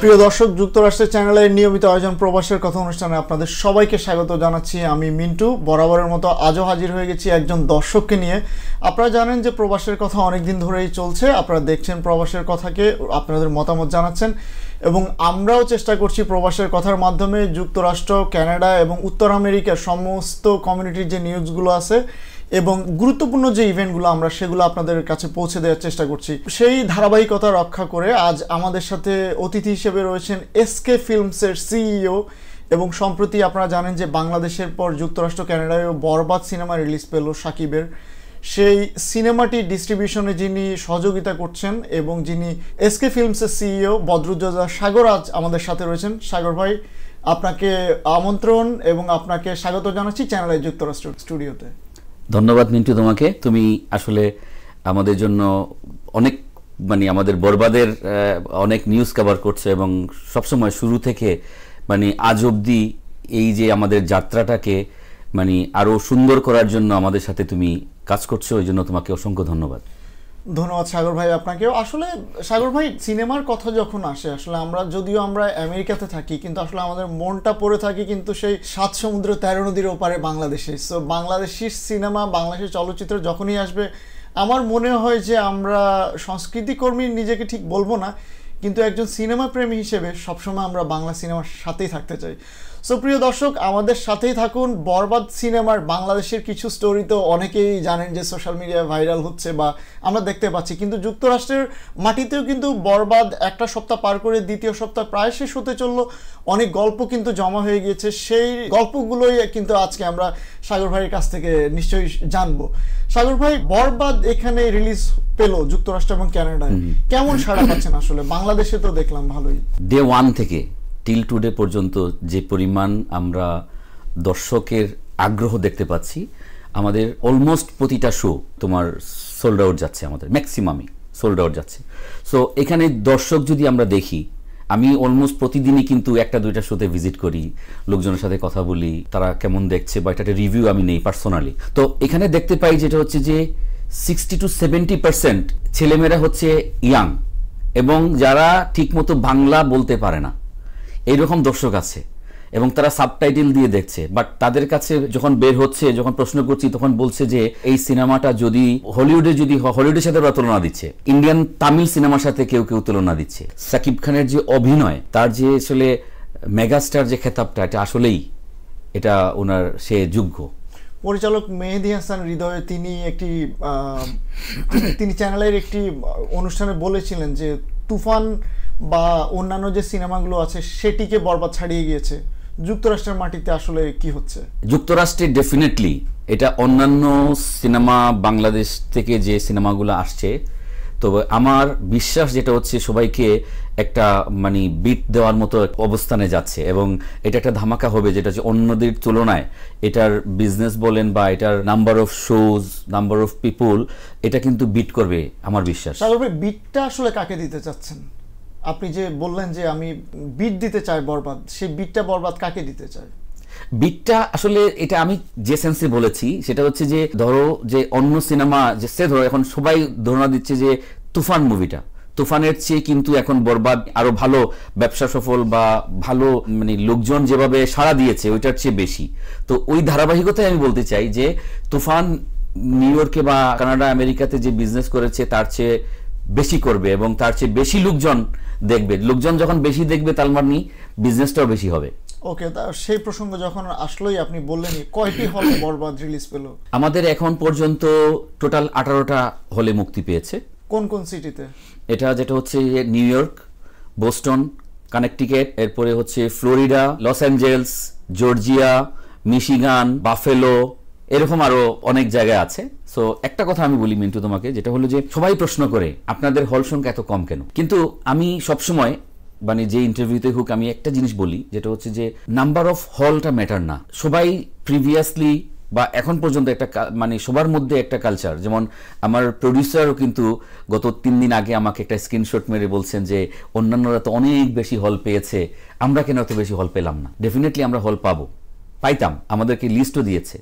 প্রিয় দর্শক, যুক্তরাষ্ট্রের চ্যানেলের নিয়মিত আয়োজন প্রবাসের কথা অনুষ্ঠানে আপনাদের সবাইকে স্বাগত জানাচ্ছি। আমি মিন্টু বরাবরের মতো আজও হাজির হয়ে গেছি একজন দর্শককে নিয়ে। আপনারা জানেন যে প্রবাসের কথা অনেক দিন ধরেই চলছে, আপনারা দেখছেন প্রবাসের কথাকে, আপনাদের মতামত জানাচ্ছেন এবং আমরাও চেষ্টা করছি প্রবাসের কথার মাধ্যমে যুক্তরাষ্ট্র, কানাডা এবং উত্তর আমেরিকার সমস্ত কমিউনিটির যে নিউজগুলো আছে এবং গুরুত্বপূর্ণ যে ইভেন্টগুলো আমরা সেগুলো আপনাদের কাছে পৌঁছে দেওয়ার চেষ্টা করছি। সেই ধারাবাহিকতা রক্ষা করে আজ আমাদের সাথে অতিথি হিসেবে রয়েছেন এসকে ফিল্মসের সিইও এবং সম্প্রতি আপনারা জানেন যে বাংলাদেশের পর যুক্তরাষ্ট্র, কানাডায়ও বরবাদ সিনেমা রিলিজ পেল শাকিবের। সেই সিনেমাটি ডিস্ট্রিবিউশনে যিনি সহযোগিতা করছেন এবং যিনি এসকে ফিল্মসের সিইও বদরুজ্জোজা সাগর আজ আমাদের সাথে রয়েছেন। সাগর ভাই, আপনাকে আমন্ত্রণ এবং আপনাকে স্বাগত জানাচ্ছি চ্যানেলের যুক্তরাষ্ট্র স্টুডিওতে। ধন্যবাদ মিন্টু তোমাকে। তুমি আসলে আমাদের জন্য অনেক আমাদের বরবাদের অনেক নিউজ কভার করছো এবং সবসময় শুরু থেকে আজ অবধি এই যে আমাদের যাত্রাটাকে আরো সুন্দর করার জন্য আমাদের সাথে তুমি কাজ করছো, ওই জন্য তোমাকে অসংখ্য ধন্যবাদ। ধন্যবাদ সাগর ভাই আপনাকেও। আসলে সাগর ভাই, সিনেমার কথা যখন আসে, আসলে যদিও আমরা আমেরিকাতে থাকি কিন্তু আসলে আমাদের মনটা পড়ে থাকে কিন্তু সেই 7 সমুদ্র 13 নদীর ওপারে বাংলাদেশে। সো বাংলাদেশি সিনেমা, বাংলাদেশের চলচ্চিত্র যখনই আসবে আমার মনে হয় যে আমরা সংস্কৃতিকর্মী নিজেকে ঠিক বলবো না, কিন্তু একজন সিনেমা প্রেমী হিসেবে সবসময় আমরা বাংলা সিনেমার সাথেই থাকতে চাই। সো প্রিয় দর্শক, আমাদের সাথেই থাকুন। বরবাদ সিনেমার বাংলাদেশের কিছু স্টোরি তো অনেকেই জানেন যে সোশ্যাল মিডিয়ায় ভাইরাল হচ্ছে বা আমরা দেখতে পাচ্ছি, কিন্তু যুক্তরাষ্ট্রের মাটিতেও কিন্তু বরবাদ একটা সপ্তাহ পার করে দ্বিতীয় সপ্তাহ প্রায় শেষ হতে চললো। অনেক গল্প কিন্তু জমা হয়ে গিয়েছে, সেই গল্পগুলোই কিন্তু আজকে আমরা সাগর ভাইয়ের কাছ থেকে নিশ্চয়ই জানবো। সাগর ভাই, বরবাদ এখানে রিলিজ পেলো যুক্তরাষ্ট্র এবং কানাডায়, কেমন সাড়া পাচ্ছেন? আসলে বাংলাদেশে তো দেখলাম ভালোই। ডে 1 থেকে টিল টুডে পর্যন্ত যে পরিমাণ আমরা দর্শকের আগ্রহ দেখতে পাচ্ছি, আমাদের অলমোস্ট প্রতিটা শো তোমার সোল্ড আউট যাচ্ছে, আমাদের ম্যাক্সিমামই সোল্ড আউট যাচ্ছে। সো এখানে দর্শক যদি আমরা দেখি, আমি অলমোস্ট প্রতিদিনই কিন্তু 1-2টা শোতে ভিজিট করি, লোকজনের সাথে কথা বলি, তারা কেমন দেখছে বা একটা রিভিউ আমি নেই পার্সোনালি। তো এখানে দেখতে পাই যেটা হচ্ছে যে 60 to 70% ছেলেমেয়েরা হচ্ছে ইয়াং এবং যারা ঠিকমতো বাংলা বলতে পারে না, এইরকম দর্শক আছে এবং তারা সাবটাইটেল দিয়ে দেখছে। বাট তাদের কাছে যখন বের হচ্ছে, যখন প্রশ্ন করছি, তখন বলছে যে এই সিনেমাটা যদি হলিউডের সাথে ওরা তুলনা দিচ্ছে, ইন্ডিয়ান তামিল সিনেমার সাথে কেউ কেউ তুলনা দিচ্ছে। সাকিব খানের যে অভিনয়, তার যে আসলে মেগাস্টার যে খেতাবটা, এটা আসলেই এটা ওনার সে যোগ্য। পরিচালক মেহেদী হাসান হৃদয় তিনি চ্যানেলের একটি অনুষ্ঠানে বলেছিলেন যে তুফান বা অন্যান্য যে সিনেমাগুলো আছে সেটিকে বরবাদ ছাড়িয়ে গিয়েছে। যুক্তরাষ্ট্রের মাটিতে আসলে কি হচ্ছে? যুক্তরাষ্ট্রে ডেফিনেটলি এটা অন্যান্য সিনেমা, বাংলাদেশ থেকে যে সিনেমাগুলো আসছে, তবে আমার বিশ্বাস যেটা হচ্ছে সবাইকে একটা বিট দেওয়ার মতো অবস্থানে যাচ্ছে এবং এটা একটা ধামাকা হবে, যেটা হচ্ছে অন্যদের তুলনায় এটার বিজনেস বলেন বা এটার number of shows, number of people, এটা কিন্তু বিট করবে আমার বিশ্বাস। তাহলে বিটটা আসলে কাকে দিতে চাচ্ছেন? আপনি যে বললেন যে আমি বিট দিতে চাই বরবাদ, সেই বিটটা বরবাদ কাকে দিতে চাই? বিটটা আসলে এটা আমি যে সেন্সে বলেছি সেটা হচ্ছে যে ধরো যে অন্য সিনেমা যে ধরো এখন সবাই ধারণা দিচ্ছে যে তুফান মুভিটা, তুফানের চেয়ে কিন্তু এখন বরবাদ আরো ভালো ব্যবসা সফল বা ভালো লোকজন যেভাবে সাড়া দিয়েছে ওইটার চেয়ে বেশি। তো ওই ধারাবাহিকতায় আমি বলতে চাই যে তুফান নিউ ইয়র্কে বা কানাডা, আমেরিকাতে যে বিজনেস করেছে তার চেয়ে বেশি করবে এবং তার চেয়ে বেশি লোকজন দেখবে। লোকজন যখন বেশি দেখবে তার বিজনেসটাও বেশি হবে। ওকে, সেই প্রসঙ্গ যখন আসলোই আপনি বললেন কয়টি হলে বরবাদ রিলিজ পেল? আমাদের এখন পর্যন্ত টোটাল 18টা হলে মুক্তি পেয়েছে। কোন কোন সিটিতে? এটা যেটা হচ্ছে নিউ ইয়র্ক, বোস্টন, কানেকটিকেট, এরপরে হচ্ছে Florida, Los Angeles, Georgia, Michigan, Buffalo, এরকম আরো অনেক জায়গায় আছে। সো একটা কথা আমি বলি মিন্টু তোমাকে, যেটা হলো যে সবাই প্রশ্ন করে আপনাদের হল সংখ্যা এত কম কেন, কিন্তু আমি সবসময় যে ইন্টারভিউতে হোক আমি একটা জিনিস বলি, যেটা হচ্ছে যে নাম্বার অফ হলটা ম্যাটার না। সবাই প্রিভিয়াসলি বা এখন পর্যন্ত একটা সবার মধ্যে একটা কালচার, যেমন আমার প্রডিউসারও কিন্তু গত 3 দিন আগে আমাকে একটা স্ক্রিনশট মেরে বলছেন যে অন্যান্যরা তো অনেক বেশি হল পেয়েছে, আমরা কেন এত বেশি হল পেলাম না। ডেফিনেটলি আমরা হল পাইতাম, আমাদেরকে লিস্টও দিয়েছে,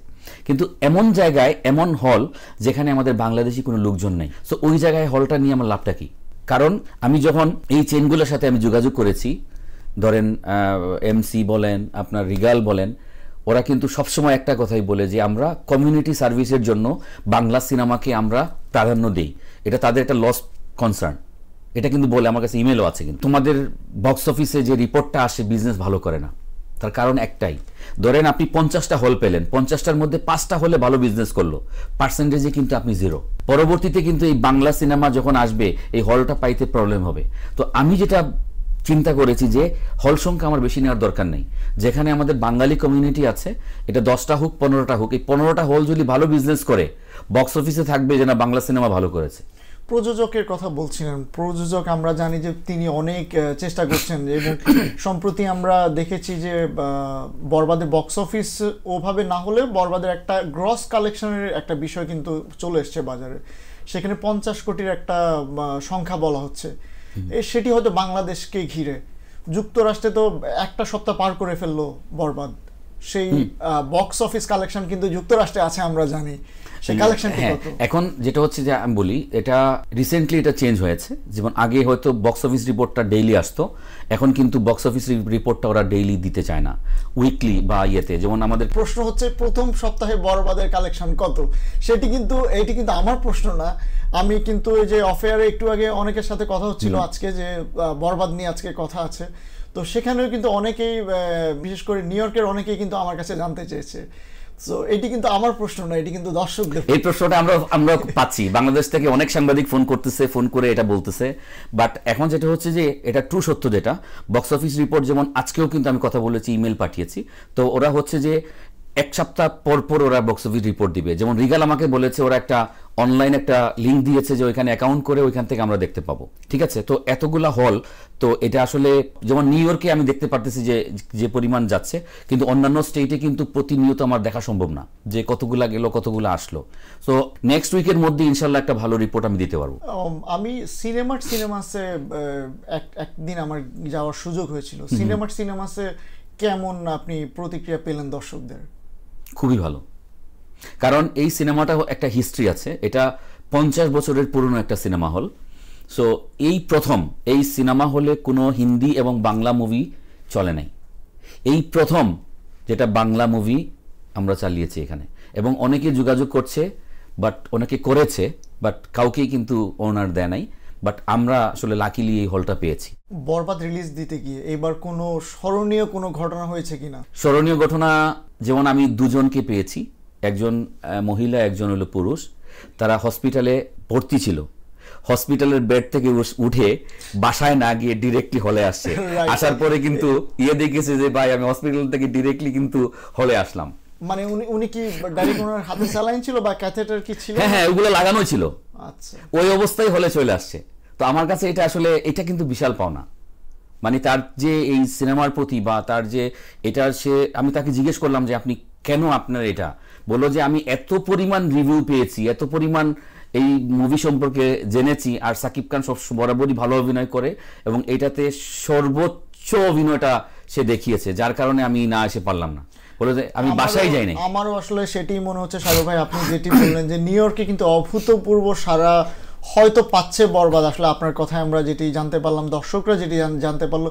কিন্তু এমন জায়গায় এমন হল যেখানে আমাদের বাংলাদেশি কোনো লোকজন নেই। সো ওই জায়গায় হলটা নিয়ে আমার লাভটা কি? কারণ আমি যখন এই চেনগুলোর সাথে আমি যোগাযোগ করেছি, ধরেন এমসি বলেন, আপনার রিগাল বলেন, ওরা কিন্তু সবসময় একটা কথাই বলে যে আমরা কমিউনিটি সার্ভিসের জন্য বাংলা সিনেমাকে আমরা প্রাধান্য দিই, এটা তাদের একটা লস কনসার্ন, এটা কিন্তু বলে, আমার কাছে ইমেলও আছে। কিন্তু তোমাদের বক্স অফিসে যে রিপোর্টটা আসে বিজনেস ভালো করে না, তার কারণ একটাই, ধরেন আপনি 50টা হল পেলেন, 50টার মধ্যে 5টা হলে ভালো বিজনেস করলো, পার্সেন্টেজে কিন্তু আপনি জিরো। পরবর্তীতে কিন্তু এই বাংলা সিনেমা যখন আসবে এই হলটা পাইতে প্রবলেম হবে। তো আমি যেটা চিন্তা করেছি যে হল সংখ্যা আমার বেশি নেওয়ার দরকার নেই, যেখানে আমাদের বাঙালি কমিউনিটি আছে, এটা 10টা হোক 15টা হোক, এই 15টা হল যদি ভালো বিজনেস করে বক্স অফিসে থাকবে যে না বাংলা সিনেমা ভালো করেছে। প্রযোজকের কথা বলছিলেন, প্রযোজক আমরা জানি যে তিনি অনেক চেষ্টা করছেন এবং সম্প্রতি আমরা দেখেছি যে বরবাদের বক্স অফিস ওভাবে না হলেও বরবাদের একটা গ্রস কালেকশনের একটা বিষয় কিন্তু চলে এসছে বাজারে, সেখানে 50 কোটির একটা সংখ্যা বলা হচ্ছে। সেটি হয়তো বাংলাদেশকে ঘিরে, যুক্তরাষ্ট্রে তো একটা সপ্তাহ পার করে ফেললো বরবাদ, সেই বক্স অফিস কালেকশন কিন্তু যুক্তরাষ্ট্রে আছে আমরা জানি। এখন যেটা হচ্ছে যে আমি বলি, এটা রিসেন্টলি এটা চেঞ্জ হয়েছে, যেমন আগে হয়তো বক্স অফিস রিপোর্টটা ডেইলি আসতো, এখন কিন্তু বক্স অফিস রিপোর্টটা ওরা ডেইলি দিতে চায় না, উইকলি বা ইয়েতে। যেমন আমাদের প্রশ্ন হচ্ছে প্রথম সপ্তাহে বরবাদের কালেকশন কত, এটি কিন্তু আমার প্রশ্ন না। আমি কিন্তু এই যে অফেয়ারে একটু আগে অনেকের সাথে কথা হচ্ছিল আজকে যে বরবাদ নিয়ে আজকে কথা আছে, তো সেখানেও কিন্তু অনেকেই, বিশেষ করে নিউ ইয়র্কের অনেকেই কিন্তু আমার কাছে জানতে চেয়েছে। সো এটি কিন্তু আমার প্রশ্ন না, এটি কিন্তু দর্শকদের। এই প্রশ্নটা আমরা পাচ্ছি, বাংলাদেশ থেকে অনেক সাংবাদিক ফোন করতেছে, ফোন করে এটা বলতেছে। বাট এখন যেটা হচ্ছে যে এটা ট্রু সত্য, যেটা বক্স অফিস রিপোর্ট, যেমন আজকেও কিন্তু আমি কথা বলেছি, ইমেল পাঠিয়েছি, তো ওরা হচ্ছে যে এক সপ্তাহ পর পর ওরা বক্স অফিস রিপোর্ট দিবে। যেমন রিগাল আমাকে বলেছে ওরা একটা অনলাইন একটা লিঙ্ক দিয়েছে যে ওইখানে অ্যাকাউন্ট করে ওইখান থেকে আমরা দেখতে পাবো, ঠিক আছে। তো এতগুলা হল, তো এটা আসলে যেমন নিউ ইয়র্কে আমি দেখতে পারতেছি যে পরিমাণ যাচ্ছে, কিন্তু অন্যান্য স্টেটে কিন্তু প্রতিনিয়ত আমার দেখা সম্ভব না যে কতগুলা গেল কতগুলা আসলো। সো নেক্সট উইকের মধ্যে ইনশাল্লাহ একটা ভালো রিপোর্ট আমি দিতে পারবো। আমি সিনেমাসে একদিন আমার যাওয়ার সুযোগ হয়েছিল। সিনেমাসে কেমন আপনি প্রতিক্রিয়া পেলেন দর্শকদের? খুবই ভালো, কারণ এই সিনেমাটা একটা হিস্ট্রি আছে, এটা 50 বছরের পুরনো একটা সিনেমা হল। সো এই প্রথম এই সিনেমা হলে কোনো হিন্দি এবং বাংলা মুভি চলে নাই, এই প্রথম যেটা বাংলা মুভি আমরা চালিয়েছি এখানে, এবং অনেকে যোগাযোগ করছে, বাট অনেকে করেছে, বাট কাউকেই কিন্তু ওনার দেয় নাই। বাট আমরা আসলে লাকিলি এই হলটা পেয়েছি। বরবাদ রিলিজ দিতে গিয়ে এবার কোনো স্মরণীয় কোনো ঘটনা হয়েছে কিনা? স্মরণীয় ঘটনা যেমন আমি দুজনকে পেয়েছি, একজন মহিলা, একজন হলো পুরুষ। তারা হসপিটালে ভর্তি ছিল, হসপিটালের বেড থেকে উঠে বাসায় না গিয়ে ডিরেক্টলি হলে আসছে। আসার পরে কিন্তু দেখেছে যে ভাই আমি হসপিটাল থেকে ডিরেক্টলি কিন্তু হলে আসলাম। মানে উনি কি ডাইরেক্ট ওনার হাতে স্যালাইন ছিল বা ক্যাথেটার কি ছিল? হ্যাঁ, ওগুলো লাগানো ছিল। আচ্ছা, ওই অবস্থায় হলে চলে আসছে। তো আমার কাছে এটা আসলে এটা কিন্তু বিশাল পাওনা, মানে তার যে এই সিনেমার প্রতি বা তার যে এটা, আমি তাকে জিজ্ঞেস করলাম যে আপনি কেন আপনার এটা, বললো যে আমি এত পরিমাণ রিভিউ পেয়েছি, এত পরিমাণ এই মুভি সম্পর্কে জেনেছি, আর সাকিব খান সব বরাবরই ভালো অভিনয় করে এবং এটাতে সর্বোচ্চ অভিনয়টা সে দেখিয়েছে, যার কারণে আমি না এসে পারলাম না, বলে যে আমি বাসায় যাই নাই। আমারও আসলে সেটাই মনে হচ্ছে সাগর ভাই, আপনি যেটি বললেন যে নিউ ইয়র্কে কিন্তু অভূতপূর্ব সারা হয়তো পাচ্ছে বরবাদ। আসলে আপনার কথায় আমরা যেটি জানতে পারলাম, দর্শকরা যেটি জানতে পারলো,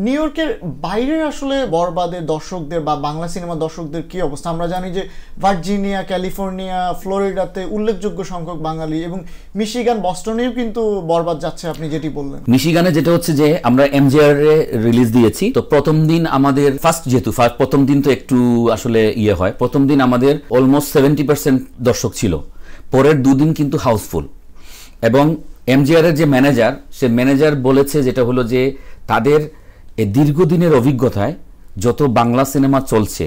নিউ ইয়র্কের বাইরে আসলে বরবাদের দর্শকদের বা বাংলা সিনেমার দর্শকদের কি অবস্থা? আমরা জানি যে ভার্জিনিয়া, ক্যালিফোর্নিয়া, ফ্লোরিডাতে উল্লেখযোগ্য সংখ্যক বাঙালি, এবং মিশিগান, বস্টনেও কিন্তু বরবাদ যাচ্ছে, আপনি যেটি বললেন। মিশিগানে যেটা হচ্ছে যে আমরা এমজিআর এ রিলিজ দিয়েছি, তো প্রথম দিন আমাদের প্রথম দিন তো একটু আসলে হয়, প্রথম দিন আমাদের অলমোস্ট 70% দর্শক ছিল, পরের দুদিন কিন্তু হাউসফুল। এবং এমজিআর এর যে ম্যানেজার, সে ম্যানেজার বলেছে যেটা হলো যে তাদের এই দীর্ঘদিনের অভিজ্ঞতায় যত বাংলা সিনেমা চলছে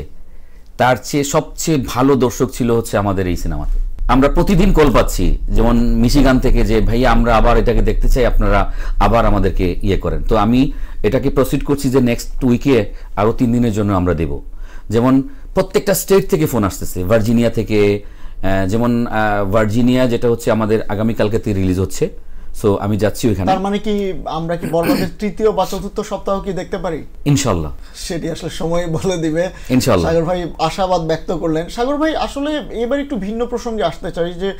তার চেয়ে সবচেয়ে ভালো দর্শক ছিল হচ্ছে আমাদের এই সিনেমাতে। আমরা প্রতিদিন কল পাচ্ছি, যেমন মিশিগান থেকে, যে ভাইয়া আমরা আবার এটাকে দেখতে চাই, আপনারা আবার আমাদেরকে করেন। তো আমি এটাকে প্রসিড করছি যে নেক্সট উইকে আরও 3 দিনের জন্য আমরা দেব। যেমন প্রত্যেকটা স্টেট থেকে ফোন আসতেছে, ভার্জিনিয়া থেকে, যেমন ভার্জিনিয়া যেটা হচ্ছে আমাদের আগামীকালকে রিলিজ হচ্ছে, সো আমি যাচ্ছি ওইখানে। তার মানে কি আমরা কি বরবাদের তৃতীয় বা চতুর্থ সপ্তাহ কি দেখতে পারি? ইনশাল্লাহ, সেটি আসলে সময় বলে দিবে ইনশাল্লাহ। সাগর ভাই আশাবাদ ব্যক্ত করলেন। সাগর ভাই আসলে এবার একটু ভিন্ন প্রসঙ্গে আসতে চাই যে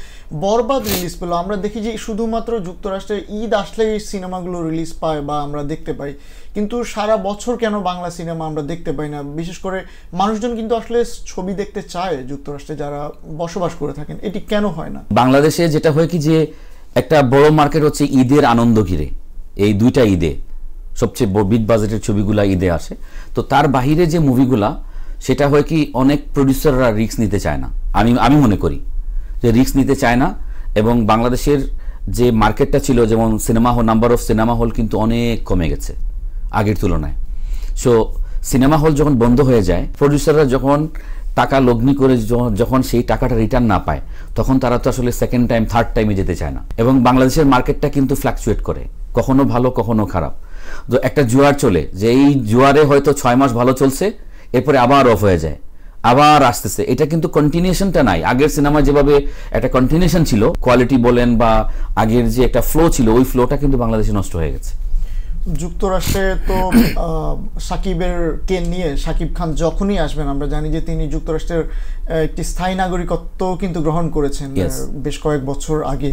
বরবাদ রিলিজ পেল, আমরা দেখি যে শুধুমাত্র যুক্তরাষ্ট্রে ঈদ আসলে এই সিনেমাগুলো রিলিজ পায় বা আমরা দেখতে পাই, কিন্তু সারা বছর কেন বাংলা সিনেমা আমরা দেখতে পাই না? বিশেষ করে মানুষজন কিন্তু আসলে ছবি দেখতে চায় যুক্তরাষ্ট্রে যারা বসবাস করে থাকেন, এটি কেন হয় না? বাংলাদেশে যেটা হয় কি যে একটা বড় মার্কেট হচ্ছে ঈদের আনন্দ ঘিরে, এই দুইটা ঈদে সবচেয়ে বিগ বাজেটের ছবিগুলা ঈদে আসে। তো তার বাহিরে যে মুভিগুলা, সেটা হয় কি অনেক প্রডিউসাররা রিস্ক নিতে চায় না। আমি মনে করি যে রিস্ক নিতে চায় না, এবং বাংলাদেশের যে মার্কেটটা ছিল, যেমন cinema hall, number of cinema hall কিন্তু অনেক কমে গেছে আগের তুলনায়। সো সিনেমা হল যখন বন্ধ হয়ে যায়, প্রডিউসাররা যখন টাকা লগ্নি করে যখন সেই টাকাটা রিটার্ন না পায়, তখন তারা তো আসলে সেকেন্ড টাইম থার্ড টাইমে যেতে চায় না। এবং বাংলাদেশের মার্কেটটা কিন্তু ফ্ল্যাকচুয়েট করে, কখনো ভালো কখনো খারাপ। তো একটা জোয়ার চলে, যে এই জোয়ারে হয়তো 6 মাস ভালো চলছে, এরপরে আবার অফ হয়ে যায়, আবার আসতেছে। এটা কিন্তু কন্টিনিউশনটা নাই। আগের সিনেমা যেভাবে একটা কন্টিনিউশন ছিল, কোয়ালিটি বলেন বা আগের যে একটা ফ্লো ছিল, ওই ফ্লোটা কিন্তু বাংলাদেশে নষ্ট হয়ে গেছে। যুক্তরাষ্ট্রে তো সাকিবের কে নিয়ে সাকিব খান যখনই আসবেন, আমরা জানি যে তিনি যুক্তরাষ্ট্রের একটি স্থায়ী নাগরিকত্ব কিন্তু গ্রহণ করেছেন বেশ কয়েক বছর আগে।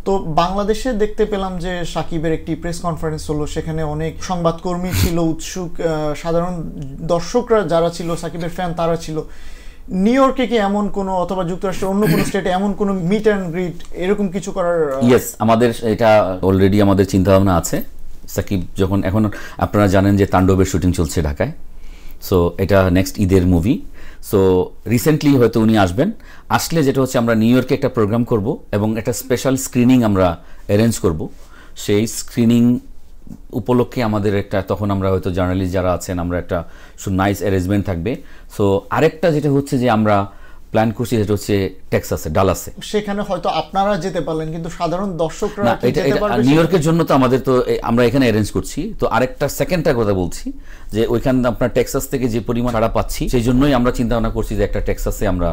তো বাংলাদেশে দেখতে পেলাম যে সাকিবের একটি প্রেস কনফারেন্স হলো, সেখানে অনেক সংবাদকর্মী ছিল, উৎসুক সাধারণ দর্শকরা যারা ছিল সাকিবের ফ্যান তারা ছিল। নিউ ইয়র্কে কি এমন কোনো, অথবা যুক্তরাষ্ট্রের অন্য কোনো স্টেটে এমন কোনো মিট অ্যান্ড গ্রিট এরকম কিছু করার? ইয়েস, আমাদের এটা অলরেডি আমাদের চিন্তা ভাবনা আছে। সাকিব যখন, এখন আপনারা জানেন যে তাণ্ডবের শুটিং চলছে ঢাকায়, সো এটা নেক্সট ঈদের মুভি। সো রিসেন্টলি হয়তো উনি আসবেন। আসলে যেটা হচ্ছে, আমরা নিউ ইয়র্কে একটা প্রোগ্রাম করব এবং একটা স্পেশাল স্ক্রিনিং আমরা অ্যারেঞ্জ করব। সেই স্ক্রিনিং উপলক্ষে আমাদের একটা, তখন আমরা হয়তো জার্নালিস্ট যারা আছেন, আমরা একটা নাইস অ্যারেঞ্জমেন্ট থাকবে। সো আরেকটা যেটা হচ্ছে যে আমরা প্ল্যান করছি, যেটা হচ্ছে টেক্সাসে, ডালাসে। সেখানে হয়তো আপনারা যেতে পারলেন, কিন্তু সাধারণ দর্শকরা যেতে পারবে? নিউ ইয়র্কের জন্য তো আমাদের তো আমরা এখানে অ্যারেঞ্জ করছি। তো আরেকটা সেকেন্ডটার কথা বলছি, যে ওইখানে আপনার টেক্সাস থেকে যে পরিমাণ সাড়া পাচ্ছি, সেই জন্যই আমরা চিন্তা ভাবনা করছি যে একটা টেক্সাসে আমরা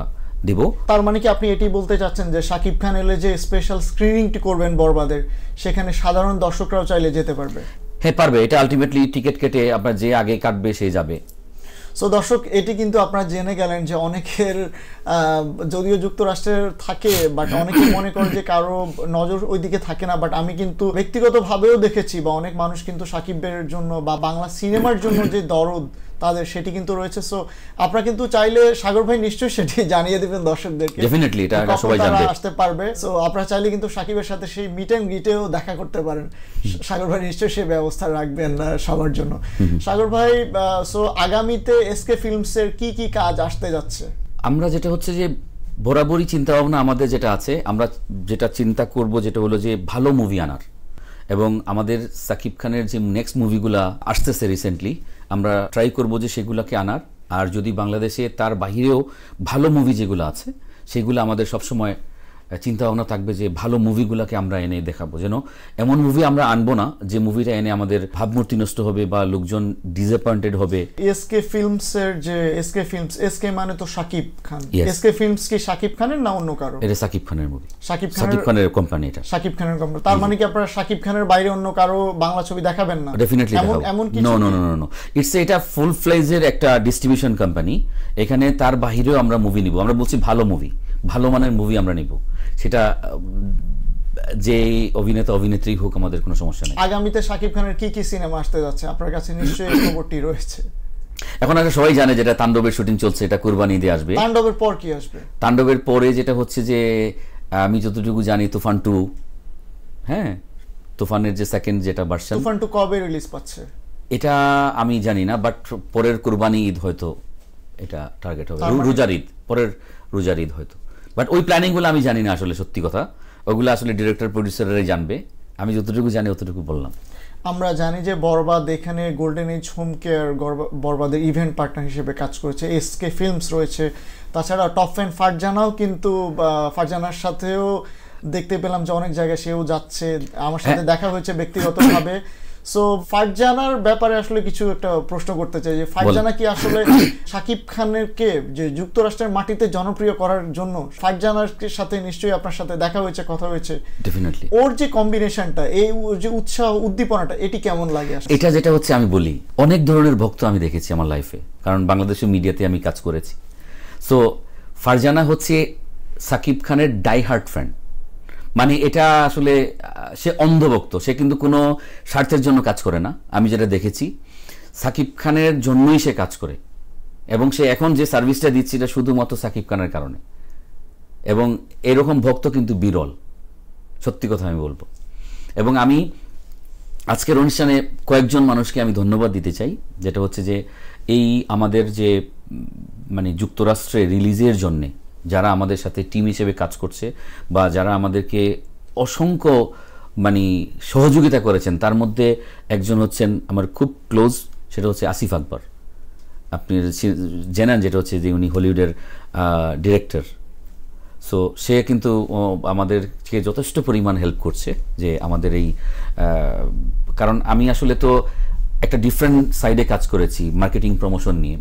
দিব। তার মানে কি আপনি এটি বলতে চাচ্ছেন যে সাকিব খান এলে যে স্পেশাল স্ক্রিনিংটি করবেন বরবাদের, সেখানে সাধারণ দর্শকরাও চাইলে যেতে পারবে? হ্যাঁ, পারবে। এটা আলটিমেটলি টিকিট কেটে আপনার যে আগে কাটবে সে যাবে। সো দর্শক, এটি কিন্তু আপনারা জেনে গেলেন যে অনেকের যদিও যুক্তরাষ্ট্রের থাকে, বাট অনেকে মনে করে যে কারো নজর ওইদিকে থাকে না। বাট আমি কিন্তু ব্যক্তিগতভাবেও দেখেছি, বা অনেক মানুষ কিন্তু সাকিবের জন্য বা বাংলা সিনেমার জন্য যে দরদ তাদের, সেটি কিন্তু রয়েছে। সো আপনারা কিন্তু চাইলে, সাগর ভাই নিশ্চয়ই সেটি জানিয়ে দিবেন দর্শকদেরকে, ডেফিনেটলি এটা সবাই জানবে, আসতে পারবে। সো আপনারা চাইলে কিন্তু সাকিবের সাথে সেই মিট এন্ড গ্রিটেও দেখা করতে পারেন। সাগর ভাই নিশ্চয়ই সেই ব্যবস্থা রাখবেন সবার জন্য। সাগর ভাই, সো আগামীতে এসকে ফিল্মসের কি কি কাজ আসতে যাচ্ছে? আমরা যেটা হচ্ছে যে বরাবরই চিন্তা ভাবনা আমাদের যেটা আছে, আমরা যেটা চিন্তা করব যেটা হলো যে ভালো মুভি আনার, এবং আমাদের সাকিব খানের যে নেক্সট মুভিগুলা আসতেছে রিসেন্টলি, আমরা ট্রাই করব যে সেগুলোকে আনার। আর যদি বাংলাদেশে তার বাহিরেও ভালো মুভি যেগুলো আছে, সেগুলো আমাদের সবসময় চিন্তা ভাবনা থাকবে যে ভালো মুভিগুলোকে আমরা এনে দেখাবো। যেন এমন মুভি আমরা আনবো না যে মুভিটা এনে আমাদের ভাবমূর্তি নষ্ট হবে বা লোকজন ডিসঅ্যাপয়েন্টেড হবে। এসকে ফিল্মসের যে এসকে ফিল্মস, এসকে মানে তো সাকিব খান, এসকে ফিল্মস কি সাকিব খানের না অন্য কারো? এটা সাকিব খানের মুভি, সাকিব খানের কোম্পানি, এটা সাকিব খানের কোম্পানি। তার মানে কি আপনারা সাকিব খানের বাইরে অন্য কারো বাংলা ছবি দেখাবেন না? ডেফিনেটলি দেখাবো। এমন কি? No no no no, it's এটা ফুল ফ্লেজের একটা ডিস্ট্রিবিউশন কোম্পানি। এখানে তার বাহিরেও আমরা মুভি নিব। আমরা বলছি ভালো মুভি, ভালো মানের মুভি আমরা নিব। সেটা যে অভিনেতা অভিনেত্রী হোক, আমাদের কোনো সমস্যা নেই। আগামীতে সাকিব খানের কি কি সিনেমা আসতে যাচ্ছে আপনার কাছে নিশ্চয়ই এই খবরটি রয়েছে? এখন আগে সবাই জানে যেটা তাণ্ডবের শুটিং চলছে, এটা কুরবানি ঈদে আসবে। তাণ্ডবের পর কি আসবে? তাণ্ডবের পরে যেটা হচ্ছে যে আমি যতটুকু জানি তুফান 2, হ্যাঁ, তুফানের যে সেকেন্ড যেটা ভার্সন, তুফান 2 কবে রিলিজ পাচ্ছে এটা আমি জানি না, বাট পরের কুরবানি ঈদ হয়তো এটা টার্গেট হবে, রোজার ঈদ, পরের রোজার ঈদ হয়তো। বাট ওই প্ল্যানিংগুলো আমি জানি না আসলে, সত্যি কথা। ওগুলো আসলে ডিরেক্টর প্রডিউসাররাই জানবে। আমি যতটুকু জানি অতটুকু বললাম। আমরা জানি যে বরবাদ এখানে গোল্ডেন এজ হোম কেয়ার বরবাদের ইভেন্ট পার্টনার হিসেবে কাজ করেছে, এসকে ফিল্মস রয়েছে, তাছাড়া টপ ফ্যান ফারজানাও কিন্তু, ফারজানার সাথেও দেখতে পেলাম যে অনেক জায়গায় সেও যাচ্ছে, আমার সাথে দেখা হয়েছে ব্যক্তিগতভাবে। সো ফারজানার ব্যাপারে আসলে কিছু একটা প্রশ্ন করতে চাই যে ফারজানা কি আসলে শাকিব খানকে যে যুক্তরাষ্ট্রের মাটিতে জনপ্রিয় করার জন্য ফারজানার সাথে নিশ্চয়ই আপনার সাথে দেখা হয়েছে, কথা হয়েছে, ডেফিনেটলি ওর যে কম্বিনেশনটা, এই যে উৎসাহ উদ্দীপনাটা, এটি কেমন লাগে আসলে? এটা যেটা হচ্ছে আমি বলি অনেক ধরনের ভক্ত আমি দেখেছি আমার লাইফে, কারণ বাংলাদেশের মিডিয়াতে আমি কাজ করেছি। সো ফারজানা হচ্ছে সাকিব খানের ডাই হার্ট ফ্যান, মানে এটা আসলে সে অন্ধভক্ত, সে কিন্তু কোনো স্বার্থের জন্য কাজ করে না। আমি যেটা দেখেছি সাকিব খানের জন্যই সে কাজ করে, এবং সে এখন যে সার্ভিসটা দিচ্ছে এটা শুধুমাত্র সাকিব খানের কারণে, এবং এরকম ভক্ত কিন্তু বিরল, সত্যি কথা আমি বলবো। এবং আমি আজকের অনুষ্ঠানে কয়েকজন মানুষকে আমি ধন্যবাদ দিতে চাই, যেটা হচ্ছে যে এই আমাদের যে মানে যুক্তরাষ্ট্রে রিলিজের জন্যে যারা আমাদের সাথে টিম হিসেবে কাজ করছে বা যারা আমাদেরকে অসংখ্য মানে সহযোগিতা করেছেন, তার মধ্যে একজন হচ্ছেন আমার খুব ক্লোজ, সেটা হচ্ছে আসিফ আকবর। আপনি জানেন যেটা হচ্ছে যে উনি হলিউডের ডিরেক্টর। সো সে কিন্তু আমাদেরকে যথেষ্ট পরিমাণ হেল্প করছে যে আমাদের এই, কারণ আমি আসলে তো একটা ডিফারেন্ট সাইডে কাজ করেছি মার্কেটিং প্রমোশন নিয়ে,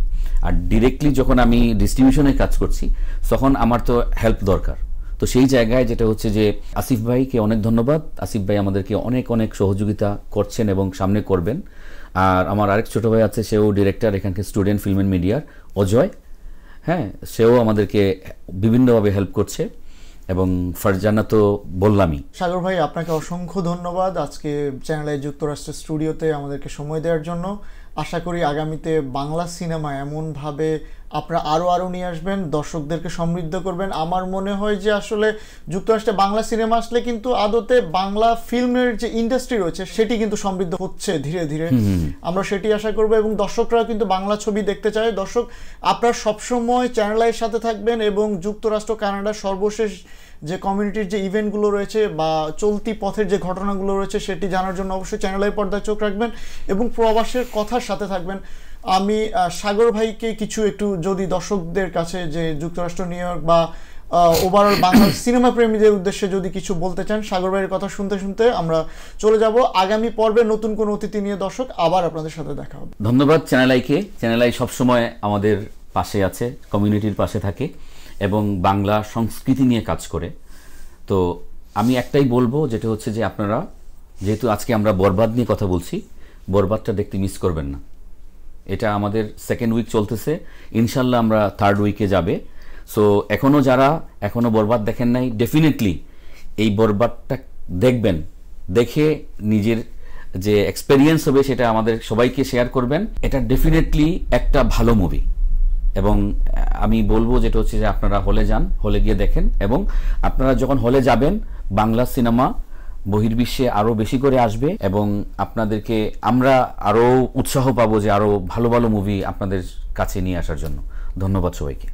আর ডিরেক্টলি যখন আমি ডিস্ট্রিবিউশনে কাজ করছি তখন আমার তো হেল্প দরকার। তো সেই জায়গায় যেটা হচ্ছে যে আসিফ ভাইকে অনেক ধন্যবাদ। আসিফ ভাই আমাদেরকে অনেক অনেক সহযোগিতা করছেন এবং সামনে করবেন। আর আমার আরেক ছোটো ভাই আছে, সেও ডিরেক্টর এখানকার স্টুডেন্ট ফিল্ম অ্যান্ড মিডিয়ার, অজয়। হ্যাঁ, সেও আমাদেরকে বিভিন্নভাবে হেল্প করছে। এবং ফারজানা তো বললামই। সাগর ভাই, আপনাকে অসংখ্য ধন্যবাদ আজকে চ্যানেলে যুক্তরাষ্ট্রের স্টুডিওতে আমাদেরকে সময় দেওয়ার জন্য। আশা করি আগামীতে বাংলা সিনেমা এমনভাবে আপনারা আরও নিয়ে আসবেন, দর্শকদেরকে সমৃদ্ধ করবেন। আমার মনে হয় যে আসলে যুক্তরাষ্ট্রে বাংলা সিনেমা আসলে কিন্তু আদতে বাংলা ফিল্মের যে ইন্ডাস্ট্রি রয়েছে সেটি কিন্তু সমৃদ্ধ হচ্ছে ধীরে ধীরে, আমরা সেটি আশা করব। এবং দর্শকরাও কিন্তু বাংলা ছবি দেখতে চায়। দর্শক, আপনারা সবসময় চ্যানেলের সাথে থাকবেন এবং যুক্তরাষ্ট্র কানাডার সর্বশেষ যে কমিউনিটির যে ইভেন্টগুলো রয়েছে বা চলতি পথের যে ঘটনাগুলো রয়েছে সেটি জানার জন্য অবশ্যই চ্যানেলের পর্দায় চোখ রাখবেন এবং প্রবাসের কথার সাথে থাকবেন। আমি সাগর ভাইকে কিছু একটু যদি দর্শকদের কাছে যে যুক্তরাষ্ট্র, নিউ ইয়র্ক বা ওভারঅল বাংলা সিনেমা প্রেমীদের উদ্দেশ্যে যদি কিছু বলতে চান, সাগর ভাইয়ের কথা শুনতে শুনতে আমরা চলে যাব আগামী পর্বে নতুন কোন অতিথি নিয়ে। দর্শক, আবার আপনাদের সাথে দেখা হবে। ধন্যবাদ চ্যানেল আইকে। চ্যানেল আই সবসময় আমাদের পাশে আছে, কমিউনিটির পাশে থাকে এবং বাংলা সংস্কৃতি নিয়ে কাজ করে। তো আমি একটাই বলবো, যেটা হচ্ছে যে আপনারা যেহেতু আজকে আমরা বরবাদ নিয়ে কথা বলছি, বরবাদটা দেখতে মিস করবেন না। এটা আমাদের সেকেন্ড উইক চলতেছে, ইনশাল্লাহ আমরা থার্ড উইকে যাবে। সো যারা এখনও বরবাদ দেখেন নাই, ডেফিনেটলি এই বরবাদটা দেখবেন, দেখে নিজের যে এক্সপেরিয়েন্স হবে সেটা আমাদের সবাইকে শেয়ার করবেন। এটা ডেফিনেটলি একটা ভালো মুভি, এবং আমি বলবো যেটা হচ্ছে যে আপনারা হলে যান, হলে গিয়ে দেখেন, এবং আপনারা যখন হলে যাবেন বাংলা সিনেমা বহির্বিশ্বে আরও বেশি করে আসবে এবং আপনাদেরকে আমরা আরও উৎসাহ পাবো যে আরও ভালো ভালো মুভি আপনাদের কাছে নিয়ে আসার জন্য। ধন্যবাদ সবাইকে।